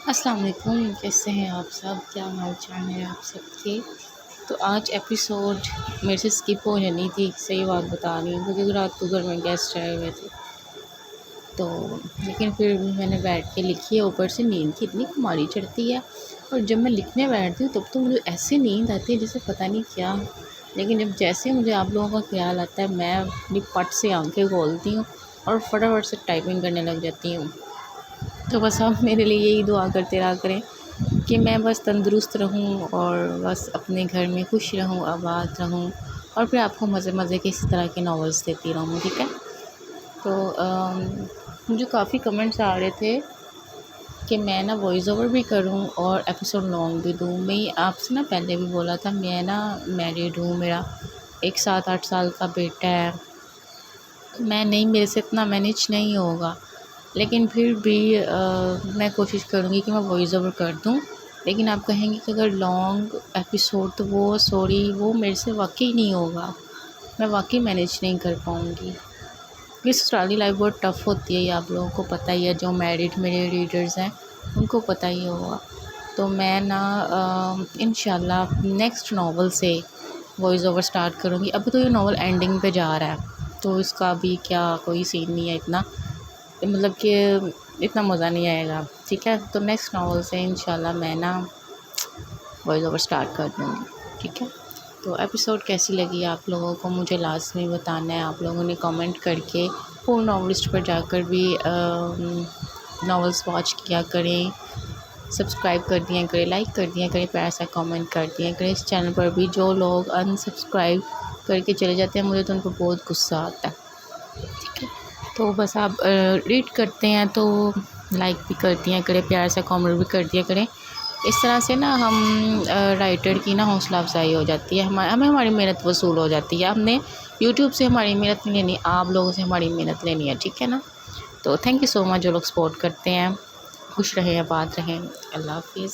अस्सलाम वालेकुम, कैसे हैं आप सब? क्या हाल चाल है आप सबके? तो आज एपिसोड मेरे से स्किप हो जानी थी, सही बात बता रही हूँ, क्योंकि रात को घर में गेस्ट आए हुए थे। तो लेकिन फिर भी मैंने बैठ के लिखी है। ऊपर से नींद की इतनी खुमारी चढ़ती है, और जब मैं लिखने बैठती हूँ तब तो मुझे ऐसी नींद आती है जैसे पता नहीं क्या। लेकिन जब जैसे मुझे आप लोगों का ख्याल आता है, मैं अपनी पट से आंखें खोलती हूँ और फटाफट से टाइपिंग करने लग जाती हूँ। तो बस आप मेरे लिए यही दुआ करते रहा करें कि मैं बस तंदुरुस्त रहूं और बस अपने घर में खुश रहूं, आबाद रहूं, और फिर आपको मज़े मज़े के इसी तरह के नॉवेल्स देती रहूं, ठीक है। तो मुझे काफ़ी कमेंट्स आ रहे थे कि मैं ना वॉइस ओवर भी करूं और एपिसोड लॉन्ग भी दूं। मैं आपसे ना पहले भी बोला था, मैं ना मैरिड हूँ, मेरा एक 7-8 साल का बेटा है। मैं नहीं, मेरे से इतना मैनेज नहीं होगा, लेकिन फिर भी मैं कोशिश करूँगी कि मैं वॉइस ओवर कर दूँ। लेकिन आप कहेंगे कि अगर लॉन्ग एपिसोड, तो वो सॉरी, वो मेरे से वाक़ई नहीं होगा, मैं वाक़ई मैनेज नहीं कर पाऊँगी। क्योंकि ससुराली लाइफ बहुत टफ़ होती है, ये आप लोगों को पता ही है, जो मैरिड मेरे रीडर्स हैं उनको पता ही होगा। तो मैं ना इंशाल्लाह नेक्स्ट नावल से वॉइस ओवर स्टार्ट करूँगी। अभी तो ये नावल एंडिंग पे जा रहा है, तो इसका भी क्या कोई सीन नहीं है इतना, मतलब कि इतना मज़ा नहीं आएगा, ठीक है। तो नेक्स्ट नावल से इंशाल्लाह मैं ना वॉइस ओवर स्टार्ट कर दूँगी, ठीक है। तो एपिसोड कैसी लगी आप लोगों को मुझे लाज़मी बताना है। आप लोगों ने कमेंट करके पूर्ण नॉवलिस्ट पर जाकर भी नॉवेल्स वॉच किया करें, सब्सक्राइब कर दिया करें, लाइक कर दिया करें, प्यारा सा कमेंट कर दिया करें। इस चैनल पर भी जो लोग अनसब्सक्राइब करके चले जाते हैं, मुझे तो उन पर बहुत गुस्सा आता है, ठीक है। तो बस आप रीड करते हैं तो लाइक भी कर दिया करें, प्यार से कमेंट भी कर दिया करें। इस तरह से ना हम राइटर की ना हौसला अफजाई हो जाती है, हमें हमारी मेहनत वसूल हो जाती है। हमने यूट्यूब से हमारी मेहनत नहीं लेनी, आप लोगों से हमारी मेहनत लेनी है, ठीक है ना। तो थैंक यू सो मच जो लोग सपोर्ट करते हैं। खुश रहें, आबाद रहें। अल्लाह हाफिज़।